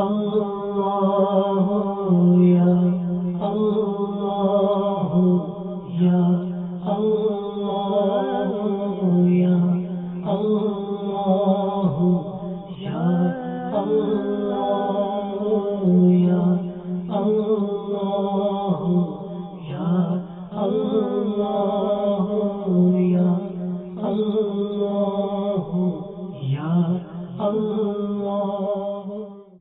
اللہ یا اللہ یا اللہ یا اللہ یا اللہ یا اللہ یا اللہ یا اللہ یا اللہ.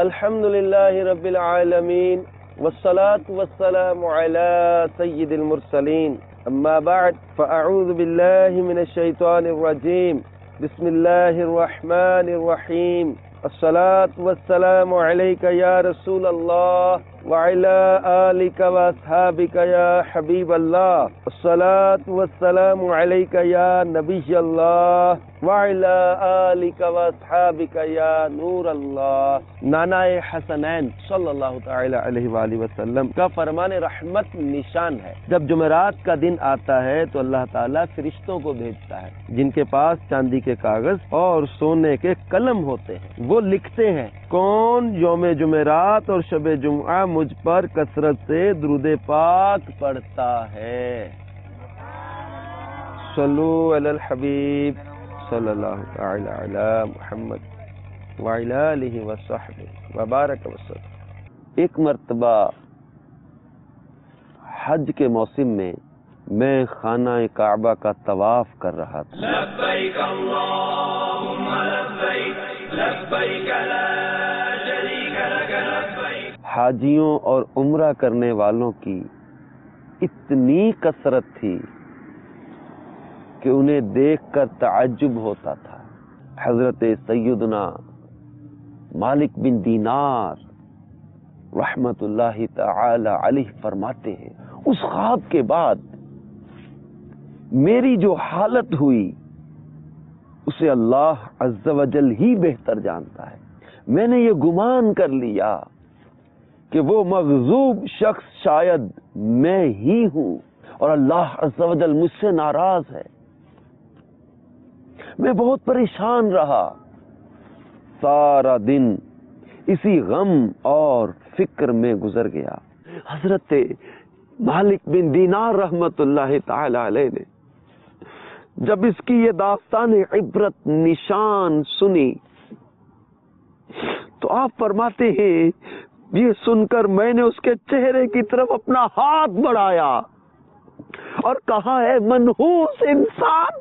الحمدللہ رب العالمین والصلاة والسلام على سید المرسلین اما بعد فاعوذ باللہ من الشیطان الرجیم بسم اللہ الرحمن الرحیم الصلاة والسلام علیک یا رسول اللہ وعلى آلک واصحابک یا حبیب اللہ الصلاة والسلام علیک یا نبی اللہ وعلى آلک واصحابک یا نور اللہ. نانا حسنین صلی اللہ تعالی علیہ وآلہ وسلم کا فرمان رحمت نشان ہے. جب جمعرات کا دن آتا ہے تو اللہ تعالیٰ فرشتوں کو بھیجتا ہے جن کے پاس چاندی کے کاغذ اور سونے کے قلم ہوتے ہیں. وہ لکھتے ہیں کون یوم جمعرات اور شب جمعہ مجھ پر کثرت سے درود پاک پڑھتا ہے. صلو علی الحبیب صلی اللہ تعالی علی محمد وعلی آلہ وصحبہ وبارک وسلم. ایک مرتبہ حج کے موسم میں میں خانہ کعبہ کا طواف کر رہا تھا. لبیک اللہم لبیک لبیک لا شریک لک لبیک. حاجیوں اور عمرہ کرنے والوں کی اتنی کثرت تھی کہ انہیں دیکھ کر تعجب ہوتا تھا. حضرت سیدنا مالک بن دینار رحمت اللہ تعالی علیہ فرماتے ہیں اس خواب کے بعد میری جو حالت ہوئی اسے اللہ عز و جل ہی بہتر جانتا ہے. میں نے یہ گمان کر لیا کہ وہ مغضوب شخص شاید میں ہی ہوں اور اللہ عز و جل مجھ سے ناراض ہے. میں بہت پریشان رہا. سارا دن اسی غم اور فکر میں گزر گیا. حضرت مالک بن دینار رحمت اللہ تعالی علیہ نے جب اس کی یہ داستان عبرت نشان سنی تو آپ فرماتے ہیں یہ سن کر میں نے اس کے چہرے کی طرف اپنا ہاتھ بڑھایا اور کہا ہے منحوس انسان،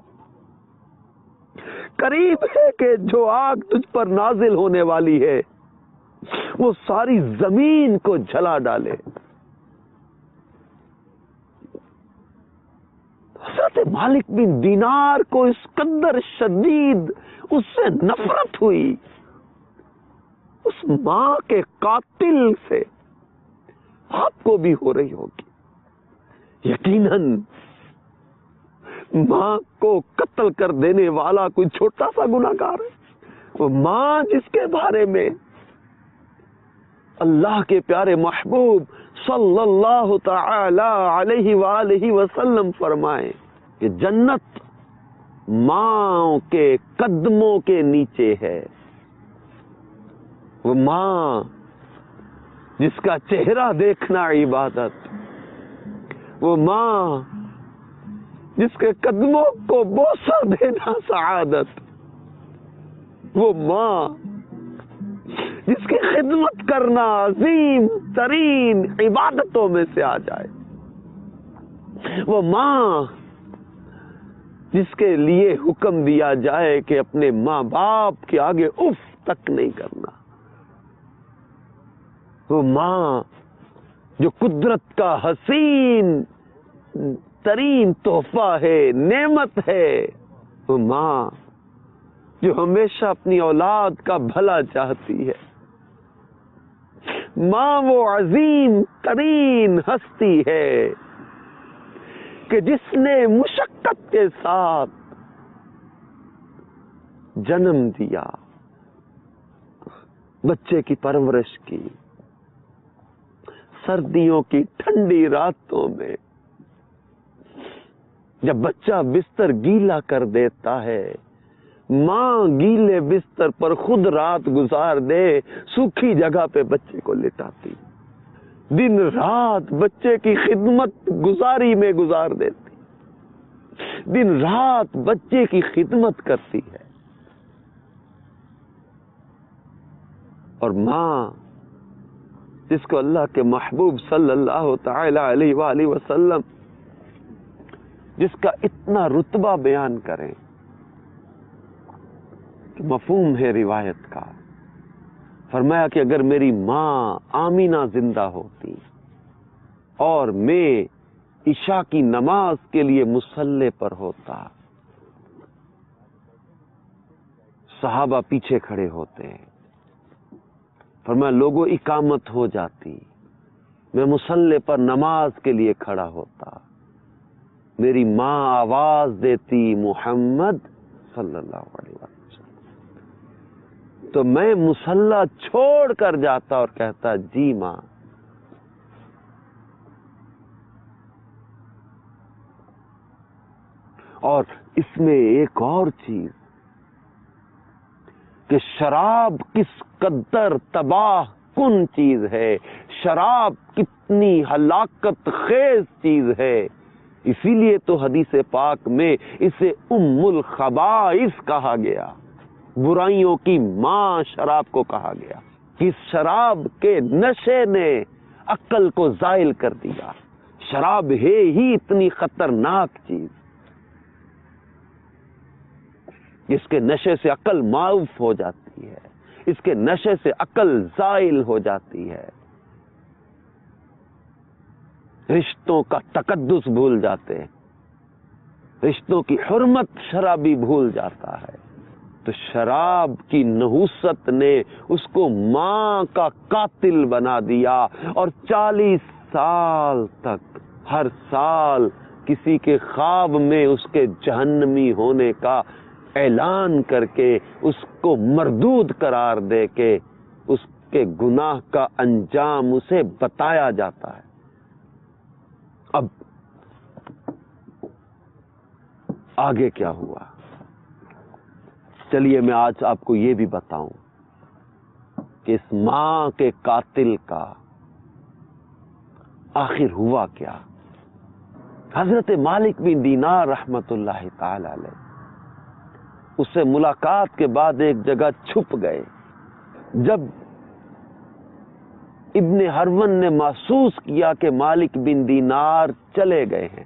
قریب ہے کہ جو آگ تجھ پر نازل ہونے والی ہے وہ ساری زمین کو جلا ڈالے. حضرت مالک بن دینار کو اس قدر شدید اس سے نفرت ہوئی، اس ماں کے قاتل سے آپ کو بھی ہو رہی ہوگی. یقیناً ماں کو قتل کر دینے والا کوئی چھوٹا سا گناہگار ہے. وہ ماں جس کے بارے میں اللہ کے پیارے محبوب صلی اللہ تعالی علیہ وآلہ وسلم فرمائے کہ جنت ماں کے قدموں کے نیچے ہے. وہ ماں جس کا چہرہ دیکھنا عبادت، وہ ماں جس کے قدموں کو بوسہ دینا سعادت، وہ ماں جس کی خدمت کرنا عظیم ترین عبادتوں میں سے آ جائے، وہ ماں جس کے لیے حکم دیا جائے کہ اپنے ماں باپ کے آگے اف تک نہیں کرنا، وہ ماں جو قدرت کا حسین ترین تحفہ ہے، نعمت ہے، وہ ماں جو ہمیشہ اپنی اولاد کا بھلا چاہتی ہے. ماں وہ عظیم ترین ہستی ہے کہ جس نے مشقت کے ساتھ جنم دیا، بچے کی پرورش کی، سردیوں کی ٹھنڈی راتوں میں جب بچہ بستر گیلا کر دیتا ہے ماں گیلے بستر پر خود رات گزار دے، سوکھی جگہ پہ بچے کو لٹاتی، دن رات بچے کی خدمت گزاری میں گزار دیتی، دن رات بچے کی خدمت کرتی ہے۔ اور ماں جس کو اللہ کے محبوب صلی اللہ تعالی علیہ وآلہ وسلم جس کا اتنا رتبہ بیان کریں کہ مفہوم ہے روایت کا، فرمایا کہ اگر میری ماں آمینہ زندہ ہوتی اور میں عشاء کی نماز کے لیے مصلی پر ہوتا، صحابہ پیچھے کھڑے ہوتے، فرمایا لوگوں اقامت ہو جاتی، میں مصلی پر نماز کے لیے کھڑا ہوتا، میری ماں آواز دیتی محمد صلی اللہ علیہ وسلم، تو میں مصلی چھوڑ کر جاتا اور کہتا جی ماں۔ اور اس میں ایک اور چیز کہ شراب کس قدر تباہ کن چیز ہے، شراب کتنی ہلاکت خیز چیز ہے، اسی لیے تو حدیث پاک میں اسے ام الخبائث کہا گیا، برائیوں کی ماں شراب کو کہا گیا۔ اس شراب کے نشے نے عقل کو زائل کر دیا، شراب ہے ہی اتنی خطرناک چیز، اس کے نشے سے عقل معاف ہو جاتی ہے، اس کے نشے سے عقل زائل ہو جاتی ہے، رشتوں کا تقدس بھول جاتے ہیں، رشتوں کی حرمت شرابی بھول جاتا ہے۔ تو شراب کی نحوست نے اس کو ماں کا قاتل بنا دیا، اور 40 سال تک ہر سال کسی کے خواب میں اس کے جہنمی ہونے کا اعلان کر کے اس کو مردود قرار دے کے اس کے گناہ کا انجام اسے بتایا جاتا ہے۔ اب آگے کیا ہوا، چلیے میں آج آپ کو یہ بھی بتاؤں کہ اس ماں کے قاتل کا آخر ہوا کیا۔ حضرت مالک بن دینار رحمت اللہ تعالی علیہ اس سے ملاقات کے بعد ایک جگہ چھپ گئے۔ جب ابن ہرون نے محسوس کیا کہ مالک بن دینار چلے گئے ہیں،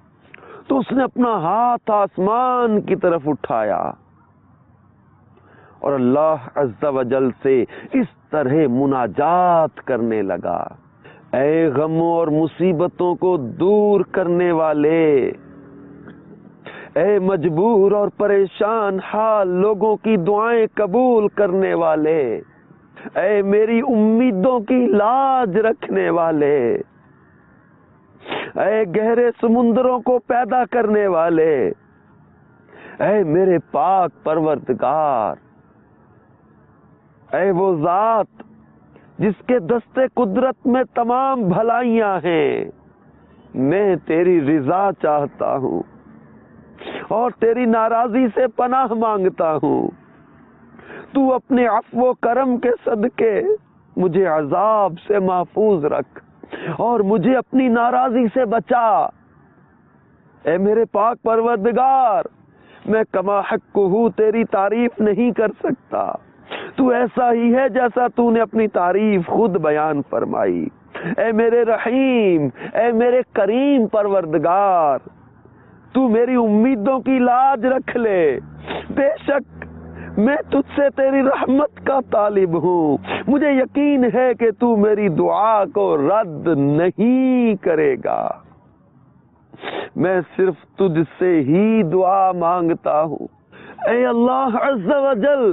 تو اس نے اپنا ہاتھ آسمان کی طرف اٹھایا اور اللہ عز و جل سے اس طرح مناجات کرنے لگا، اے غموں اور مصیبتوں کو دور کرنے والے، اے مجبور اور پریشان حال لوگوں کی دعائیں قبول کرنے والے، اے میری امیدوں کی لاج رکھنے والے، اے گہرے سمندروں کو پیدا کرنے والے، اے میرے پاک پروردگار، اے وہ ذات جس کے دستے قدرت میں تمام بھلائیاں ہیں، میں تیری رضا چاہتا ہوں اور تیری ناراضی سے پناہ مانگتا ہوں، تو اپنے عفو و کرم کے صدقے مجھے عذاب سے محفوظ رکھ اور مجھے اپنی ناراضی سے بچا۔ اے میرے پاک پروردگار، میں کما حق ہوں تیری تعریف نہیں کر سکتا، تو ایسا ہی ہے جیسا تو نے اپنی تعریف خود بیان فرمائی۔ اے میرے رحیم، اے میرے کریم پروردگار، تو میری امیدوں کی لاج رکھ لے، بے شک میں تجھ سے تیری رحمت کا طالب ہوں، مجھے یقین ہے کہ تو میری دعا کو رد نہیں کرے گا، میں صرف تجھ سے ہی دعا مانگتا ہوں۔ اے اللہ عز و جل،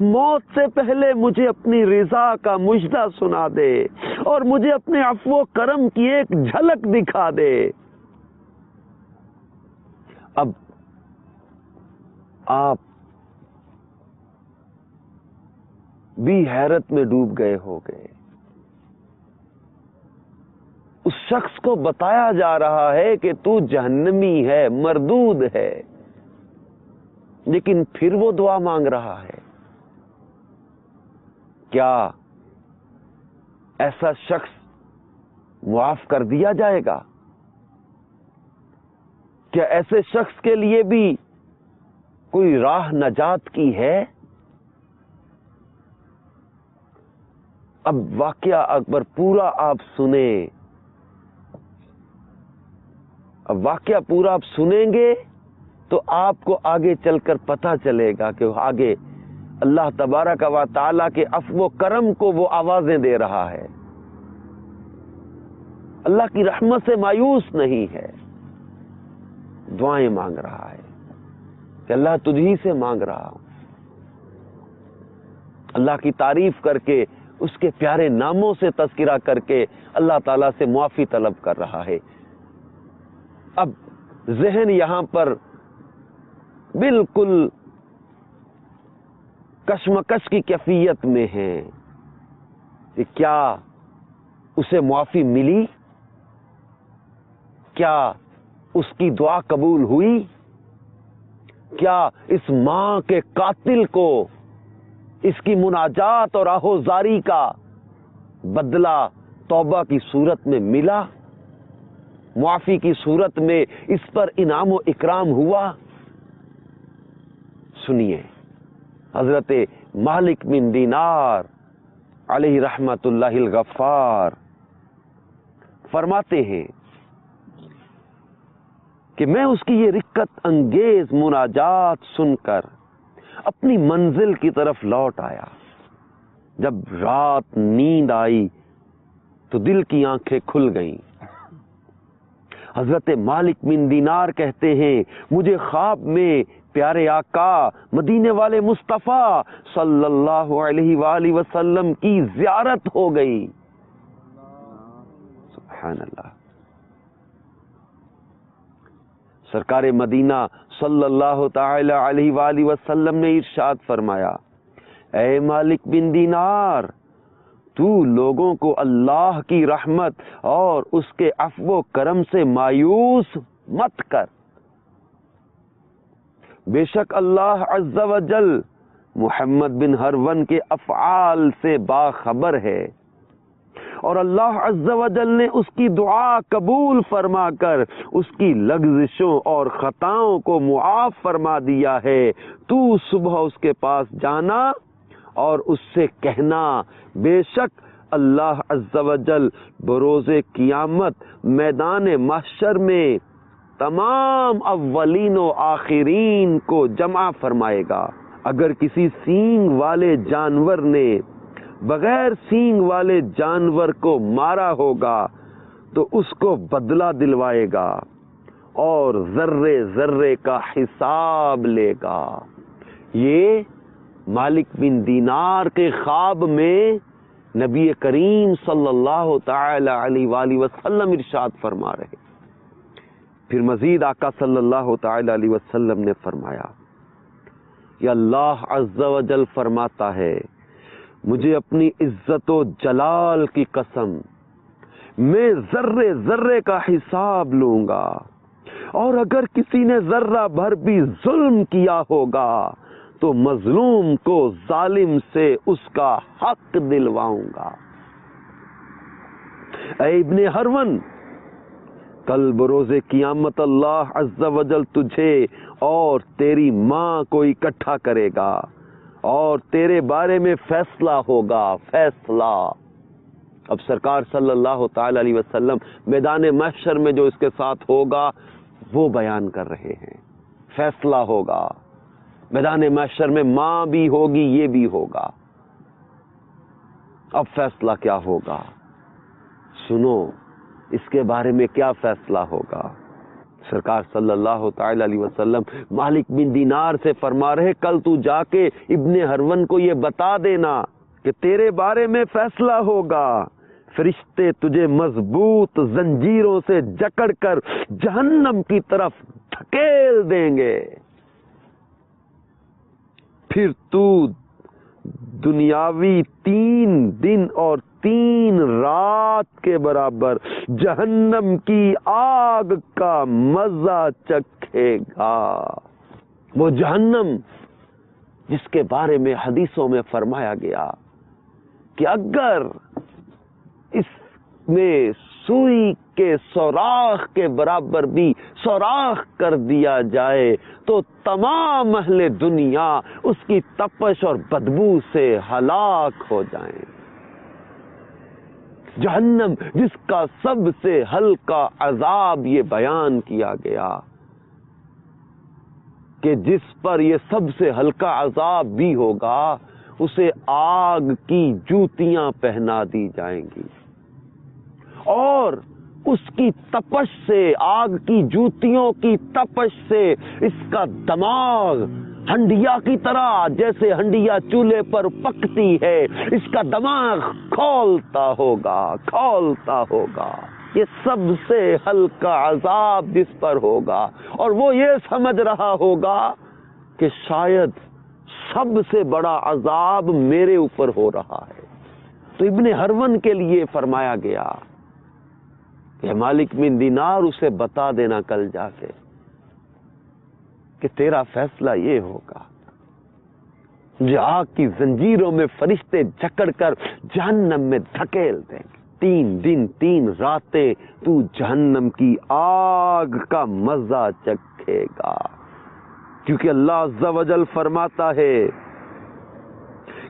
موت سے پہلے مجھے اپنی رضا کا مژدہ سنا دے اور مجھے اپنے عفو و کرم کی ایک جھلک دکھا دے۔ اب آپ بھی حیرت میں ڈوب گئے ہو گئے، اس شخص کو بتایا جا رہا ہے کہ تو جہنمی ہے، مردود ہے، لیکن پھر وہ دعا مانگ رہا ہے. کیا ایسا شخص معاف کر دیا جائے گا؟ کیا ایسے شخص کے لیے بھی کوئی راہ نجات کی ہے؟ اب واقعہ اکبر پورا آپ سنیں. اب واقعہ پورا آپ سنیں گے تو آپ کو آگے چل کر پتہ چلے گا کہ آگے اللہ تبارک و تعالیٰ کے عفو و کرم کو وہ آوازیں دے رہا ہے. اللہ کی رحمت سے مایوس نہیں ہے، دعائیں مانگ رہا ہے کہ اللہ تجھی سے مانگ رہا ہوں. اللہ کی تعریف کر کے، اس کے پیارے ناموں سے تذکرہ کر کے اللہ تعالیٰ سے معافی طلب کر رہا ہے. اب ذہن یہاں پر بالکل کشمکش کی کیفیت میں ہے کہ کیا اسے معافی ملی؟ کیا اس کی دعا قبول ہوئی؟ کیا اس ماں کے قاتل کو اس کی مناجات اور آہوزاری کا بدلہ توبہ کی صورت میں ملا؟ معافی کی صورت میں اس پر انعام و اکرام ہوا؟ سنیے، حضرت مالک بن دینار علیہ رحمت اللہ الغفار فرماتے ہیں کہ میں اس کی یہ رقت انگیز مناجات سن کر اپنی منزل کی طرف لوٹ آیا. جب رات نیند آئی تو دل کی آنکھیں کھل گئیں. حضرت مالک بن دینار کہتے ہیں مجھے خواب میں پیارے آقا مدینے والے مصطفیٰ صلی اللہ علیہ وآلہ وسلم کی زیارت ہو گئی. سبحان اللہ. سرکار مدینہ صلی اللہ تعالی علیہ وآلہ وسلم نے ارشاد فرمایا، اے مالک بن دینار، تو لوگوں کو اللہ کی رحمت اور اس کے عفو و کرم سے مایوس مت کر. بے شک اللہ عز و جل محمد بن ہرون کے افعال سے باخبر ہے، اور اللہ عز و جل نے اس کی دعا قبول فرما کر اس کی لغزشوں اور خطاؤں کو معاف فرما دیا ہے. تو صبح اس کے پاس جانا اور اس سے کہنا، بے شک اللہ عز و جل بروز قیامت میدان محشر میں تمام اولین و آخرین کو جمع فرمائے گا. اگر کسی سینگ والے جانور نے بغیر سینگ والے جانور کو مارا ہوگا تو اس کو بدلہ دلوائے گا اور ذرے ذرے کا حساب لے گا. یہ مالک بن دینار کے خواب میں نبی کریم صلی اللہ تعالی علیہ وآلہ وسلم ارشاد فرما رہے. پھر مزید آقا صلی اللہ تعالی علیہ وسلم نے فرمایا کہ اللہ عز و جل فرماتا ہے، مجھے اپنی عزت و جلال کی قسم، میں ذرے ذرے کا حساب لوں گا، اور اگر کسی نے ذرہ بھر بھی ظلم کیا ہوگا تو مظلوم کو ظالم سے اس کا حق دلواؤں گا. اے ابن ہرون، کل بروز قیامت اللہ عز و جل تجھے اور تیری ماں کو اکٹھا کرے گا اور تیرے بارے میں فیصلہ ہوگا. فیصلہ اب سرکار صلی اللہ تعالی علیہ وسلم میدان محشر میں جو اس کے ساتھ ہوگا وہ بیان کر رہے ہیں. فیصلہ ہوگا میدان محشر میں، ماں بھی ہوگی، یہ بھی ہوگا. اب فیصلہ کیا ہوگا؟ سنو اس کے بارے میں کیا فیصلہ ہوگا. سرکار صلی اللہ تعالی علیہ وسلم مالک بن دینار سے فرما رہے، کل تو جا کے ابن ہرون کو یہ بتا دینا کہ تیرے بارے میں فیصلہ ہوگا. فرشتے تجھے مضبوط زنجیروں سے جکڑ کر جہنم کی طرف دھکیل دیں گے، پھر تو دنیاوی 3 دن اور 3 رات کے برابر جہنم کی آگ کا مزہ چکھے گا. وہ جہنم جس کے بارے میں حدیثوں میں فرمایا گیا کہ اگر اس میں سوئی کے سوراخ کے برابر بھی سوراخ کر دیا جائے تو تمام اہل دنیا اس کی تپش اور بدبو سے ہلاک ہو جائیں. جہنم جس کا سب سے ہلکا عذاب یہ بیان کیا گیا کہ جس پر یہ سب سے ہلکا عذاب بھی ہوگا اسے آگ کی جوتیاں پہنا دی جائیں گی اور اس کی تپش سے، آگ کی جوتیوں کی تپش سے اس کا دماغ ہنڈیا کی طرح، جیسے ہنڈیا چولہے پر پکتی ہے، اس کا دماغ کھولتا ہوگا. یہ سب سے ہلکا عذاب جس پر ہوگا اور وہ یہ سمجھ رہا ہوگا کہ شاید سب سے بڑا عذاب میرے اوپر ہو رہا ہے. تو ابن ہرون کے لیے فرمایا گیا کہ مالک بن دینار اسے بتا دینا کل جا کے کہ تیرا فیصلہ یہ ہوگا. جو آگ کی زنجیروں میں فرشتے جکڑ کر جہنم میں دھکیل دیں گے، 3 دن 3 راتیں تو جہنم کی آگ کا مزہ چکھے گا. کیونکہ اللہ عز و جل فرماتا ہے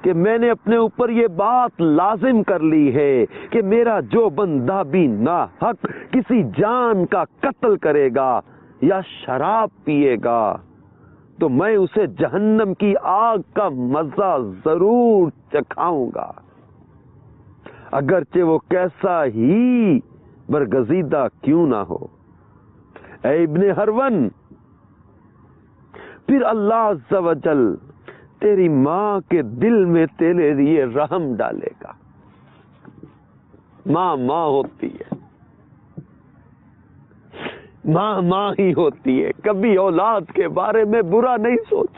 کہ میں نے اپنے اوپر یہ بات لازم کر لی ہے کہ میرا جو بندہ بھی ناحق کسی جان کا قتل کرے گا یا شراب پیے گا تو میں اسے جہنم کی آگ کا مزہ ضرور چکھاؤں گا، اگرچہ وہ کیسا ہی برگزیدہ کیوں نہ ہو. اے ابن ہرون، پھر اللہ عز و جل تیری ماں کے دل میں تیرے لیے رحم ڈالے گا. ماں ہوتی ہے، ماں ہی ہوتی ہے. کبھی اولاد کے بارے میں برا نہیں سوچ،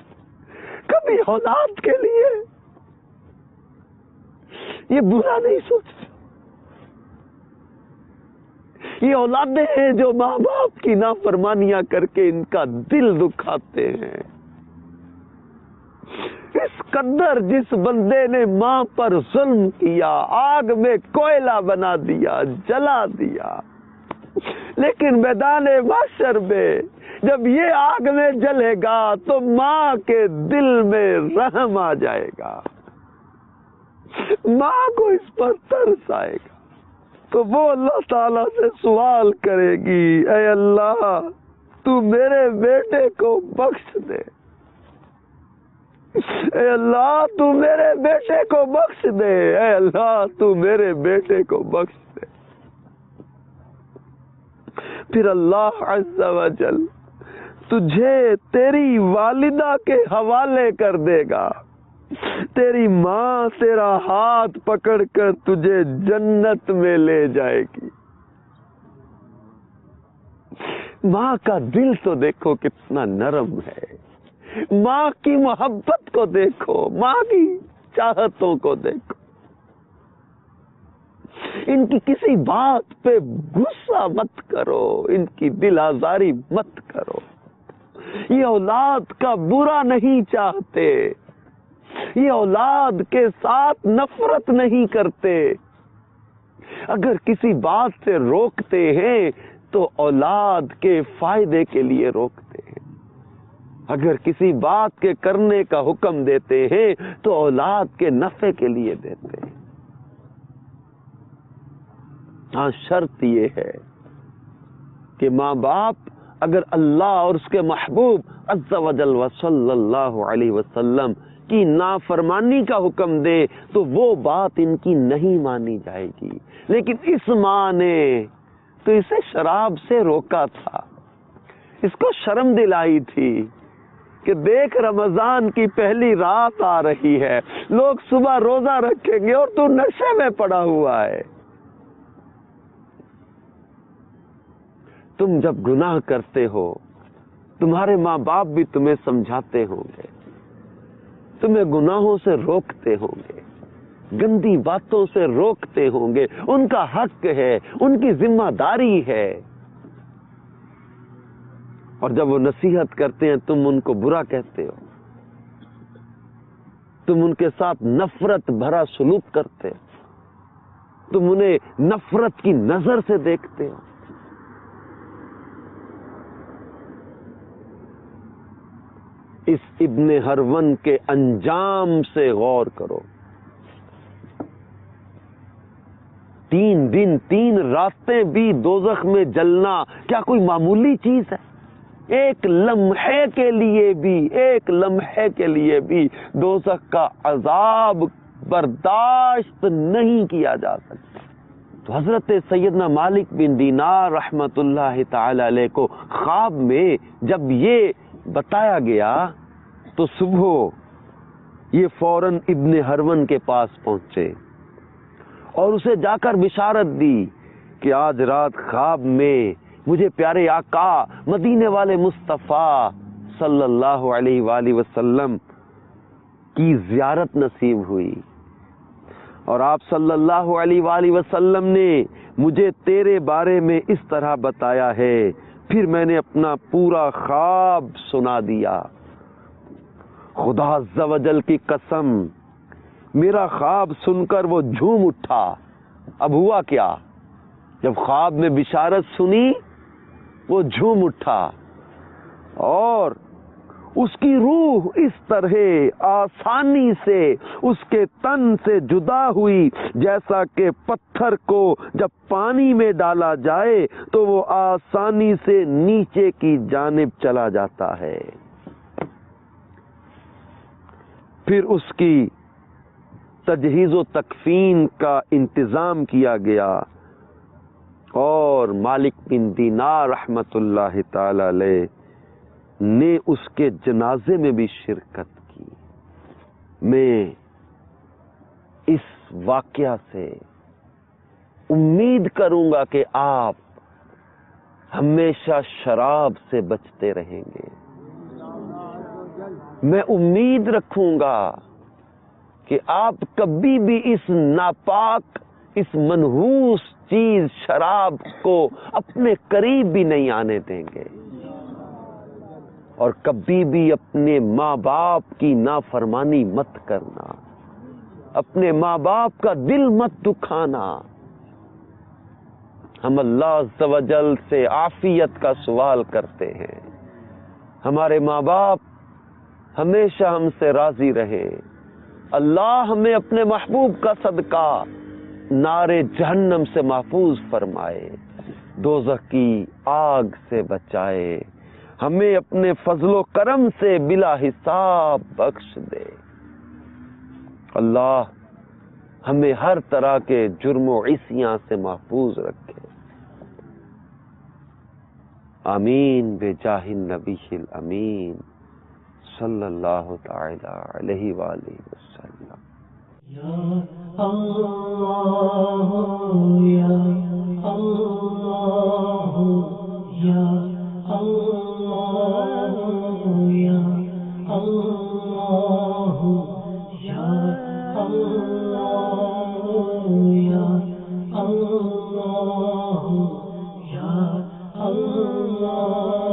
کبھی اولاد کے لیے یہ برا نہیں سوچ. یہ اولادیں ہیں جو ماں باپ کی نافرمانیاں کر کے ان کا دل دکھاتے ہیں. اس قدر جس بندے نے ماں پر ظلم کیا، آگ میں کوئلہ بنا دیا، جلا دیا، لیکن میدان محشر میں جب یہ آگ میں جلے گا تو ماں کے دل میں رحم آ جائے گا، ماں کو اس پر ترس آئے گا. تو وہ اللہ تعالیٰ سے سوال کرے گی، اے اللہ تو میرے بیٹے کو بخش دے، اے اللہ تو میرے بیٹے کو بخش دے، اے اللہ تو میرے بیٹے کو بخش دے. پھر اللہ عز و جل تجھے تیری والدہ کے حوالے کر دے گا. تیری ماں تیرا ہاتھ پکڑ کر تجھے جنت میں لے جائے گی. ماں کا دل تو دیکھو کتنا نرم ہے، ماں کی محبت کو دیکھو، ماں کی چاہتوں کو دیکھو. ان کی کسی بات پہ غصہ مت کرو، ان کی دل آزاری مت کرو. یہ اولاد کا برا نہیں چاہتے، یہ اولاد کے ساتھ نفرت نہیں کرتے. اگر کسی بات سے روکتے ہیں تو اولاد کے فائدے کے لیے روکتے ہیں. اگر کسی بات کے کرنے کا حکم دیتے ہیں تو اولاد کے نفع کے لیے دیتے ہیں. ہاں شرط یہ ہے کہ ماں باپ اگر اللہ اور اس کے محبوب عز و جل و صلی اللہ علیہ وسلم کی نافرمانی کا حکم دے تو وہ بات ان کی نہیں مانی جائے گی. لیکن اس ماں نے تو اسے شراب سے روکا تھا، اس کو شرم دلائی تھی کہ دیکھ رمضان کی پہلی رات آ رہی ہے، لوگ صبح روزہ رکھیں گے اور تو نشے میں پڑا ہوا ہے. تم جب گناہ کرتے ہو تمہارے ماں باپ بھی تمہیں سمجھاتے ہوں گے، تمہیں گناہوں سے روکتے ہوں گے، گندی باتوں سے روکتے ہوں گے. ان کا حق ہے، ان کی ذمہ داری ہے. اور جب وہ نصیحت کرتے ہیں تم ان کو برا کہتے ہو، تم ان کے ساتھ نفرت بھرا سلوک کرتے ہو، تم انہیں نفرت کی نظر سے دیکھتے ہو۔ اس ابن ہرون کے انجام سے غور کرو۔ 3 دن 3 راتیں بھی دوزخ میں جلنا کیا کوئی معمولی چیز ہے؟ ایک لمحے کے لیے بھی دوزخ کا عذاب برداشت نہیں کیا جا سکتا۔ تو حضرت سیدنا مالک بن دینار رحمت اللہ تعالی علیہ کو خواب میں جب یہ بتایا گیا تو صبح یہ فوراً ابن ہرون کے پاس پہنچے اور اسے جا کر بشارت دی کہ آج رات خواب میں مجھے پیارے آقا مدینے والے مصطفیٰ صلی اللہ علیہ وآلہ وسلم کی زیارت نصیب ہوئی، اور آپ صلی اللہ علیہ وآلہ وسلم نے مجھے تیرے بارے میں اس طرح بتایا ہے۔ پھر میں نے اپنا پورا خواب سنا دیا۔ خدا عز و جل کی قسم، میرا خواب سن کر وہ جھوم اٹھا۔ اب ہوا کیا؟ جب خواب میں بشارت سنی وہ جھوم اٹھا، اور اس کی روح اس طرح آسانی سے اس کے تن سے جدا ہوئی جیسا کہ پتھر کو جب پانی میں ڈالا جائے تو وہ آسانی سے نیچے کی جانب چلا جاتا ہے۔ پھر اس کی تجہیز و تکفین کا انتظام کیا گیا، اور مالک بن دینار رحمت اللہ تعالی علیہ نے اس کے جنازے میں بھی شرکت کی۔ میں اس واقعہ سے امید کروں گا کہ آپ ہمیشہ شراب سے بچتے رہیں گے۔ میں امید رکھوں گا کہ آپ کبھی بھی اس ناپاک، اس منحوس چیز شراب کو اپنے قریب بھی نہیں آنے دیں گے، اور کبھی بھی اپنے ماں باپ کی نافرمانی مت کرنا، اپنے ماں باپ کا دل مت دکھانا۔ ہم اللہ عز و جل سے عافیت کا سوال کرتے ہیں، ہمارے ماں باپ ہمیشہ ہم سے راضی رہے۔ اللہ ہمیں اپنے محبوب کا صدقہ نار جہنم سے محفوظ فرمائے، دوزخ کی آگ سے بچائے، ہمیں اپنے فضل و کرم سے بلا حساب بخش دے۔ اللہ ہمیں ہر طرح کے جرم و عصیاں سے محفوظ رکھے۔ آمین بجاہ النبی الامین صلی اللہ تعالی علیہ وآلہ وسلم۔ یا اللہ یا اللہ یا اللہ یا اللہ یا اللہ یا اللہ یا اللہ